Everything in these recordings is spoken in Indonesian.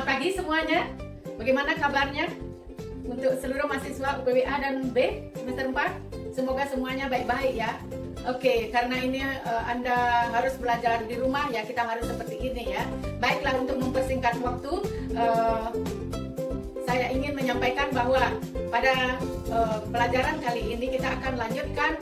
Selamat pagi semuanya. Bagaimana kabarnya untuk seluruh mahasiswa UPWA dan B semester 4? Semoga semuanya baik-baik ya. Oke, karena ini Anda harus belajar di rumah ya, kita harus seperti ini ya. Baiklah, untuk mempersingkat waktu, saya ingin menyampaikan bahwa pada pelajaran kali ini kita akan lanjutkan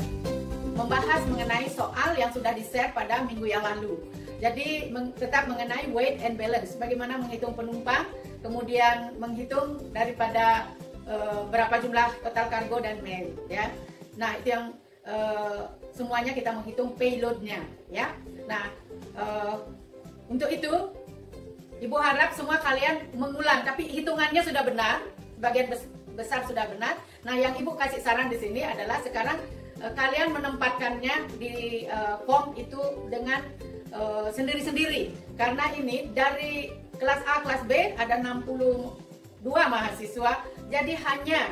membahas mengenai soal yang sudah di-share pada minggu yang lalu. Jadi tetap mengenai weight and balance, bagaimana menghitung penumpang, kemudian menghitung daripada berapa jumlah total kargo dan mail ya. Nah, itu yang semuanya kita menghitung payloadnya ya. Nah, untuk itu Ibu harap semua kalian mengulang, tapi hitungannya sudah benar, bagian besar sudah benar. Nah, yang Ibu kasih saran di sini adalah sekarang kalian menempatkannya di form itu dengan sendiri-sendiri, karena ini dari kelas A, kelas B ada 62 mahasiswa, jadi hanya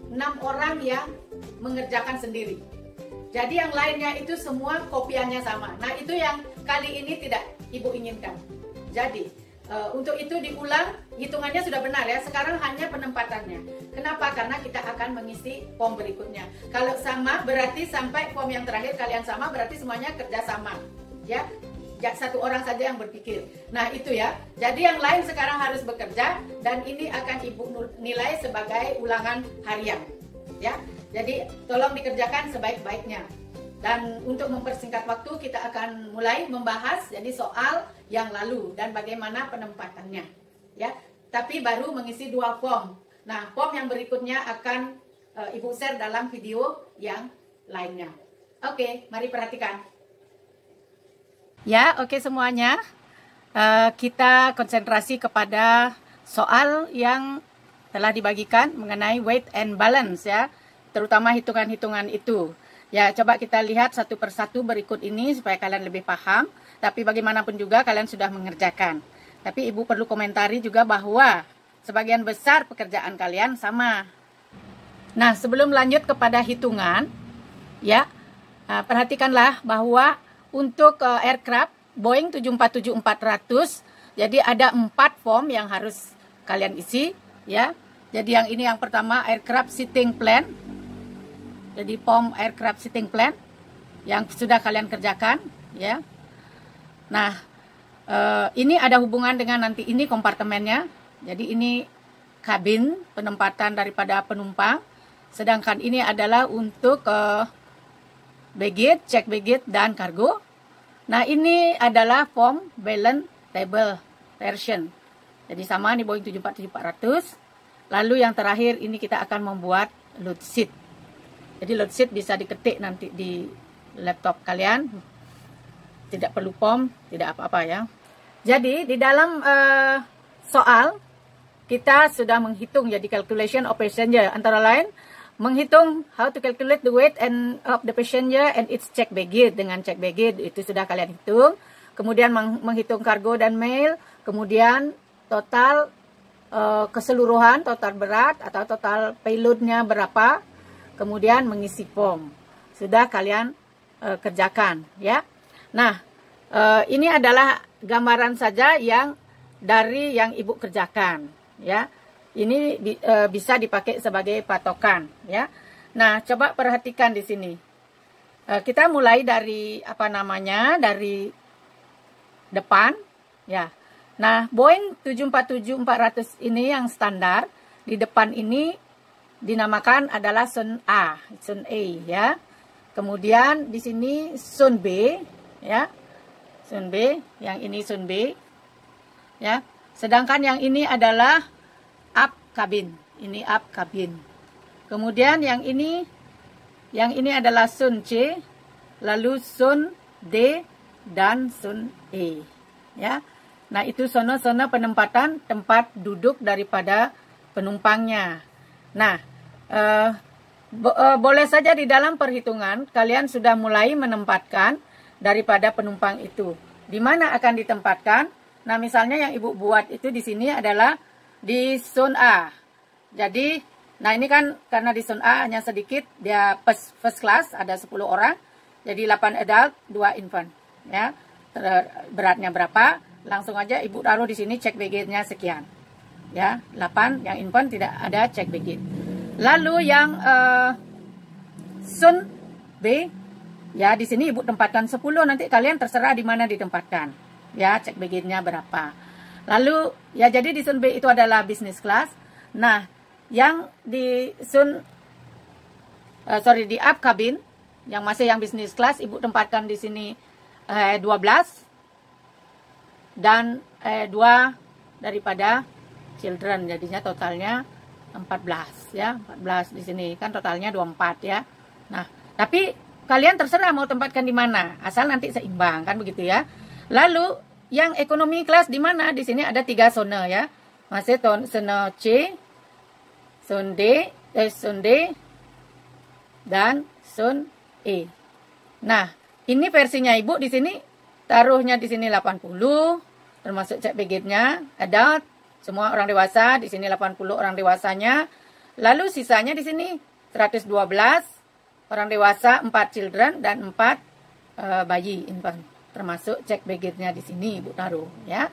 6 orang yang mengerjakan sendiri. Jadi yang lainnya itu semua kopiannya sama. Nah, itu yang kali ini tidak Ibu inginkan. Jadi untuk itu diulang, hitungannya sudah benar ya. Sekarang hanya penempatannya. Kenapa? Karena kita akan mengisi form berikutnya. Kalau sama berarti sampai form yang terakhir kalian sama, berarti semuanya kerja sama ya. Satu orang saja yang berpikir. Nah, itu ya. Jadi yang lain sekarang harus bekerja, dan ini akan Ibu nilai sebagai ulangan harian ya. Jadi tolong dikerjakan sebaik-baiknya. Dan untuk mempersingkat waktu, kita akan mulai membahas jadi soal yang lalu dan bagaimana penempatannya ya. Tapi baru mengisi 2 form. Nah, form yang berikutnya akan Ibu share dalam video yang lainnya. Oke, mari perhatikan. Ya, oke semuanya. Kita konsentrasi kepada soal yang telah dibagikan mengenai weight and balance ya, terutama hitungan-hitungan itu. Ya, coba kita lihat satu persatu berikut ini supaya kalian lebih paham. Tapi bagaimanapun juga kalian sudah mengerjakan. Tapi Ibu perlu komentari juga bahwa sebagian besar pekerjaan kalian sama. Nah, sebelum lanjut kepada hitungan, ya, perhatikanlah bahwa untuk aircraft Boeing 747-400, jadi ada 4 form yang harus kalian isi, ya. Jadi yang ini yang pertama aircraft sitting plan. Jadi form aircraft sitting plan yang sudah kalian kerjakan, ya. Nah, ini ada hubungan dengan nanti ini kompartemennya. Jadi ini kabin penempatan daripada penumpang. Sedangkan ini adalah untuk baggage, check baggage dan kargo. Nah, ini adalah form balance table version. Jadi sama nih Boeing 747-400. Lalu yang terakhir ini kita akan membuat load sheet. Jadi load sheet bisa diketik nanti di laptop kalian. Tidak perlu form, tidak apa-apa ya. Jadi di dalam soal kita sudah menghitung jadi calculation of passenger, antara lain menghitung how to calculate the weight and of the passenger and its check baggage. Dengan check baggage itu sudah kalian hitung. Kemudian menghitung kargo dan mail. Kemudian total keseluruhan, total berat atau total payloadnya berapa. Kemudian mengisi form. Sudah kalian kerjakan ya. Nah, ini adalah gambaran saja yang dari yang Ibu kerjakan ya. Ini bisa dipakai sebagai patokan ya. Nah, coba perhatikan di sini. Kita mulai dari apa namanya? Dari depan ya. Nah, Boeing 747-400 ini yang standar, di depan ini dinamakan adalah zone A, zone A ya. Kemudian di sini zone B ya. Zone B, yang ini zone B ya. Sedangkan yang ini adalah up cabin, ini up cabin. Kemudian yang ini adalah zone C, lalu zone D dan zone E ya. Nah, itu zona-zona penempatan tempat duduk daripada penumpangnya. Nah, boleh saja di dalam perhitungan kalian sudah mulai menempatkan daripada penumpang itu. Di mana akan ditempatkan? Nah, misalnya yang Ibu buat itu di sini adalah di zone A. Jadi, nah ini kan karena di zone A hanya sedikit, dia first class ada 10 orang. Jadi 8 adult, 2 infant, ya. Beratnya berapa? langsung aja Ibu taruh di sini check baggage-nya sekian. Ya, 8 yang infant tidak ada check baggage. Lalu yang Sun B, ya di sini Ibu tempatkan 10, nanti kalian terserah di mana ditempatkan. Ya, check baggage-nya berapa. Lalu ya jadi di Sun B itu adalah business class. Nah, yang di di up cabin yang masih yang business class Ibu tempatkan di sini 12 dan 2 daripada children, jadinya totalnya 14 ya. 14 di sini kan totalnya 24 ya. Nah, tapi kalian terserah mau tempatkan di mana, asal nanti seimbang kan begitu ya. Lalu yang ekonomi kelas di mana? Di sini ada 3 zona ya. Masih zona C, zona D, dan zona E. Nah, ini versinya Ibu di sini taruhnya di sini 80 termasuk cek baggage-nya, adult semua orang dewasa, di sini 80 orang dewasanya. Lalu sisanya di sini 112 orang dewasa, 4 children dan 4 bayi infant. Termasuk cek baggage-nya di sini Ibu taruh ya.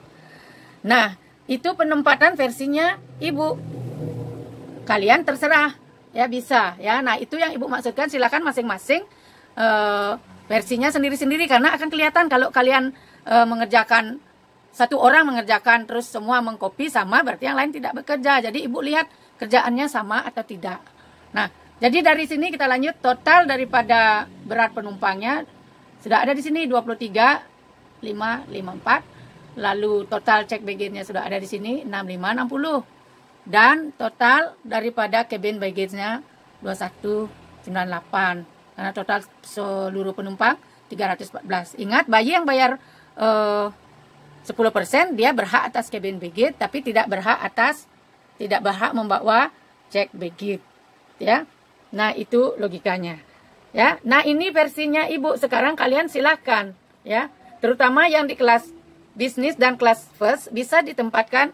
Nah, itu penempatan versinya Ibu. Kalian terserah ya, bisa ya. Nah, itu yang Ibu maksudkan, silakan masing-masing versinya sendiri-sendiri, karena akan kelihatan kalau kalian mengerjakan, satu orang mengerjakan terus semua mengcopy sama, berarti yang lain tidak bekerja. Jadi Ibu lihat kerjaannya sama atau tidak. Nah, jadi dari sini kita lanjut. Total daripada berat penumpangnya sudah ada di sini 23.554. Lalu total check baggage-nya sudah ada di sini 6560. Dan total daripada cabin baggage-nya 2198. Karena total seluruh penumpang 314. Ingat, bayi yang bayar 10% dia berhak atas cabin baggage, tapi tidak berhak membawa check baggage ya. Nah, itu logikanya ya. Nah, ini versinya Ibu. Sekarang kalian silahkan ya, terutama yang di kelas bisnis dan kelas first bisa ditempatkan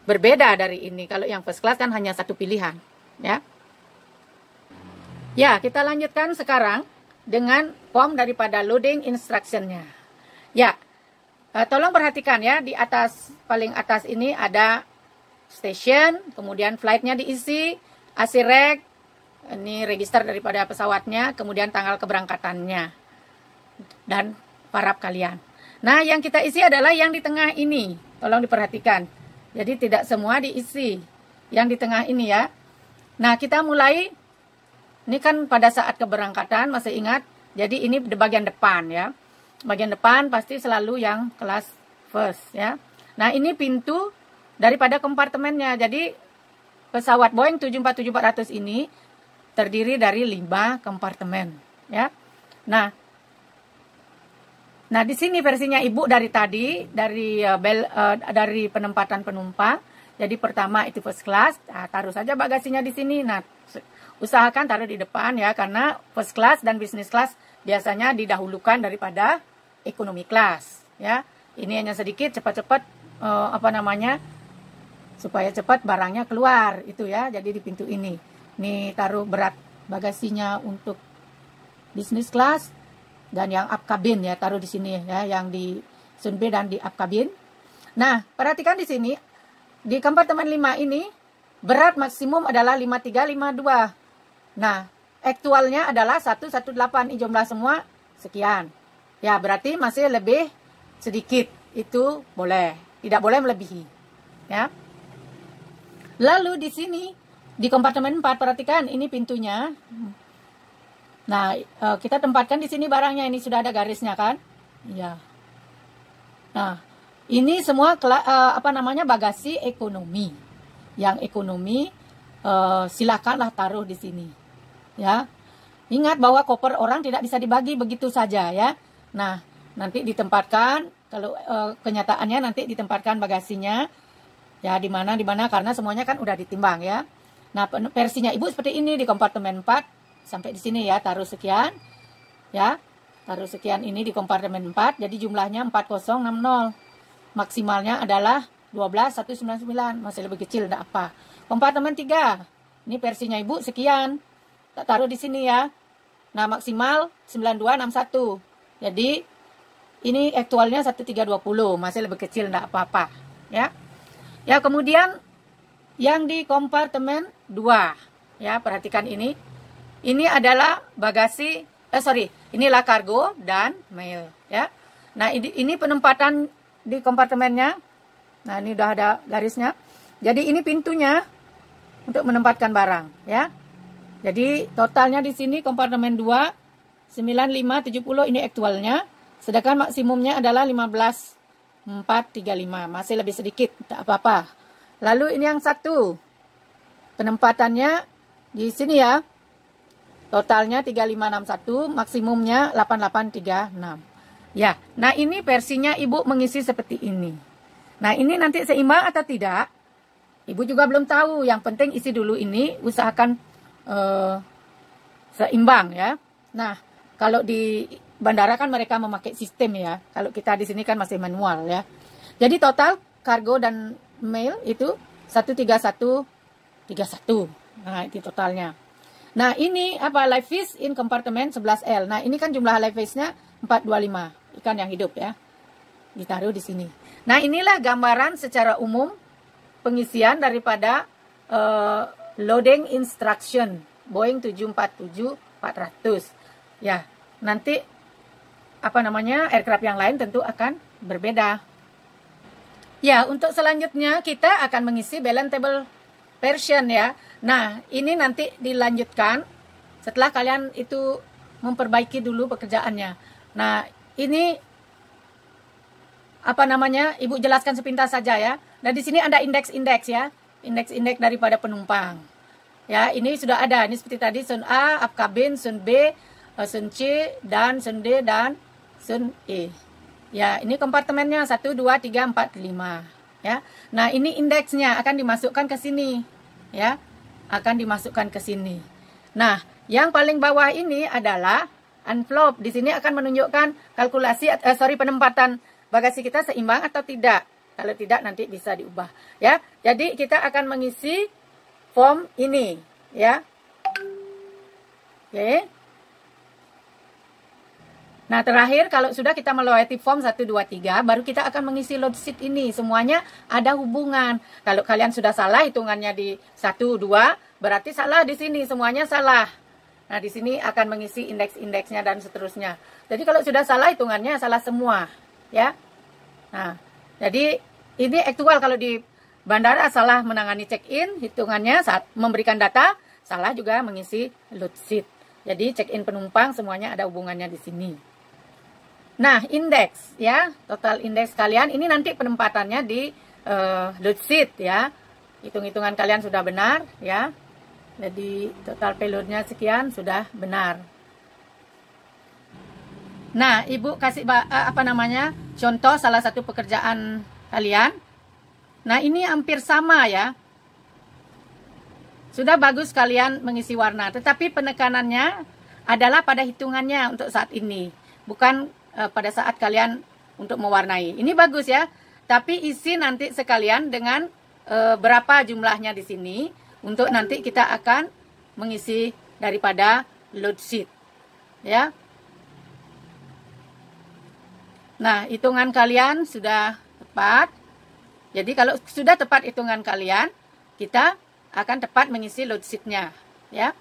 berbeda dari ini. Kalau yang first class kan hanya satu pilihan ya. Ya, kita lanjutkan sekarang dengan form daripada loading instruction-nya. Ya, tolong perhatikan ya, di atas, paling atas ini ada station, kemudian flight-nya diisi, AC reg, ini register daripada pesawatnya, kemudian tanggal keberangkatannya, dan parab kalian. Nah, yang kita isi adalah yang di tengah ini, tolong diperhatikan. Jadi tidak semua diisi, yang di tengah ini ya. Nah, kita mulai. Ini kan pada saat keberangkatan, masih ingat? Jadi ini di bagian depan ya. Bagian depan pasti selalu yang kelas first ya. Nah, ini pintu daripada kompartemennya. Jadi pesawat Boeing 747-400 ini terdiri dari 5 kompartemen ya. Nah, di sini versinya Ibu dari tadi, dari dari penempatan penumpang. Jadi pertama itu first class, nah, taruh saja bagasinya di sini. Nah, usahakan taruh di depan ya, karena first class dan business class biasanya didahulukan daripada economy class ya. Ini hanya sedikit cepat-cepat supaya cepat barangnya keluar itu ya. Jadi di pintu ini. Ini taruh berat bagasinya untuk business class dan yang up cabin ya, taruh di sini ya, yang di Sun B dan di up cabin. Nah, perhatikan di sini di kompartemen 5 ini berat maksimum adalah 5352. Nah, aktualnya adalah 118, jumlah semua sekian. Ya, berarti masih lebih sedikit. Itu boleh, tidak boleh melebihi. Ya. Lalu di sini, di kompartemen 4, perhatikan ini pintunya. Nah, kita tempatkan di sini barangnya, ini sudah ada garisnya kan? Ya. Nah, ini semua bagasi ekonomi. Yang ekonomi silakanlah taruh di sini. Ya, ingat bahwa koper orang tidak bisa dibagi begitu saja ya. Nah, nanti ditempatkan, kalau kenyataannya nanti ditempatkan bagasinya ya di mana karena semuanya kan udah ditimbang ya. Nah, versinya Ibu seperti ini di kompartemen 4 sampai di sini ya, taruh sekian ya. Taruh sekian ini di kompartemen 4, jadi jumlahnya 4060. Maksimalnya adalah 12199, masih lebih kecil enggak apa. Kompartemen 3. Ini versinya Ibu sekian. Tak taruh di sini ya. Nah, maksimal 9261. Jadi Ini aktualnya 1320, masih lebih kecil, enggak apa-apa, ya. Ya, kemudian yang di kompartemen 2, ya, perhatikan ini. Ini adalah bagasi, inilah kargo dan mail, ya. Nah, ini penempatan di kompartemennya. Nah, ini udah ada garisnya. Jadi ini pintunya untuk menempatkan barang, ya. Jadi totalnya di sini kompartemen 2 9570, ini aktualnya. Sedangkan maksimumnya adalah 15435, masih lebih sedikit, tak apa-apa. Lalu ini yang satu, penempatannya di sini ya, totalnya 3561, maksimumnya 8836. Ya, nah ini versinya Ibu mengisi seperti ini. Nah ini nanti seimbang atau tidak, Ibu juga belum tahu. Yang penting isi dulu ini, usahakan seimbang ya. Nah, kalau di bandara kan mereka memakai sistem ya. Kalau kita di sini kan masih manual ya. Jadi total kargo dan mail itu 13131. Nah, itu totalnya. Nah, ini apa? Live fish in compartment 11L. Nah, ini kan jumlah live fish-nya 425. Ikan yang hidup ya. Ditaruh di sini. Nah, inilah gambaran secara umum pengisian daripada loading instruction Boeing 747-400. Ya, nanti aircraft yang lain tentu akan berbeda. Ya, untuk selanjutnya kita akan mengisi balance table version ya. Nah, ini nanti dilanjutkan setelah kalian itu memperbaiki dulu pekerjaannya. Nah, ini Ibu jelaskan sepintas saja ya. Nah, di sini ada indeks-indeks ya. Indeks-indeks daripada penumpang. Ya, ini sudah ada. Ini seperti tadi Sun A, up cabin, Sun B, Sun C, dan Sun D, dan Sun E. Ya, ini kompartemennya 1, 2, 3, 4, 5. Ya. Nah, ini indeksnya akan dimasukkan ke sini. Ya, akan dimasukkan ke sini. Nah, yang paling bawah ini adalah envelope. Di sini akan menunjukkan kalkulasi, penempatan bagasi kita seimbang atau tidak. Kalau tidak nanti bisa diubah. Ya, jadi kita akan mengisi form ini. Ya. Oke. Nah, terakhir kalau sudah kita melewati form 1, 2, 3, baru kita akan mengisi load sheet ini. Semuanya ada hubungan. Kalau kalian sudah salah hitungannya di 1, 2, berarti salah di sini. Semuanya salah. Nah, di sini akan mengisi indeks-indeksnya dan seterusnya. Jadi kalau sudah salah hitungannya salah semua. Ya. Nah, jadi ini aktual kalau di bandara salah menangani check-in, hitungannya saat memberikan data, salah juga mengisi load sheet. Jadi check-in penumpang semuanya ada hubungannya di sini. Nah, indeks ya, total indeks kalian ini nanti penempatannya di load sheet ya. Hitung-hitungan kalian sudah benar ya. Jadi total payloadnya sekian sudah benar. Nah, Ibu kasih contoh salah satu pekerjaan kalian. Nah, ini hampir sama ya. Sudah bagus kalian mengisi warna, tetapi penekanannya adalah pada hitungannya untuk saat ini, bukan pada saat kalian untuk mewarnai. Ini bagus ya, tapi isi nanti sekalian dengan berapa jumlahnya di sini untuk nanti kita akan mengisi daripada load sheet. Ya. Nah, hitungan kalian sudah tepat. Jadi kalau sudah tepat hitungan kalian, kita akan tepat mengisi load sheet-nya, ya.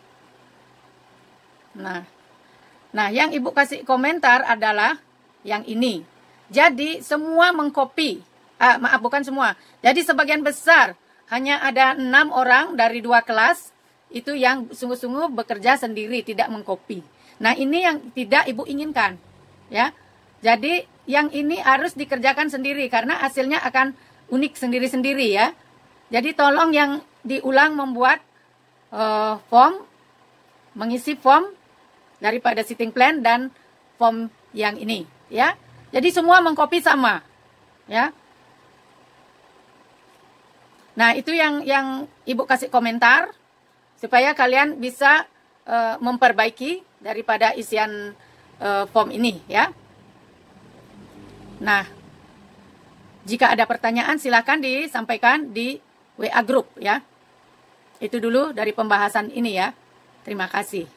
Nah, yang Ibu kasih komentar adalah yang ini. Jadi semua mengcopy, bukan semua. Jadi sebagian besar, hanya ada 6 orang dari 2 kelas, itu yang sungguh-sungguh bekerja sendiri, tidak mengcopy. Nah, ini yang tidak Ibu inginkan, ya. Jadi yang ini harus dikerjakan sendiri, karena hasilnya akan unik sendiri-sendiri ya. Jadi tolong yang diulang membuat form, mengisi form daripada sitting plan dan form yang ini ya. Jadi semua mengcopy sama ya. Nah, itu yang Ibu kasih komentar supaya kalian bisa memperbaiki daripada isian form ini ya. Nah, jika ada pertanyaan silakan disampaikan di WA group ya. Itu dulu dari pembahasan ini ya. Terima kasih.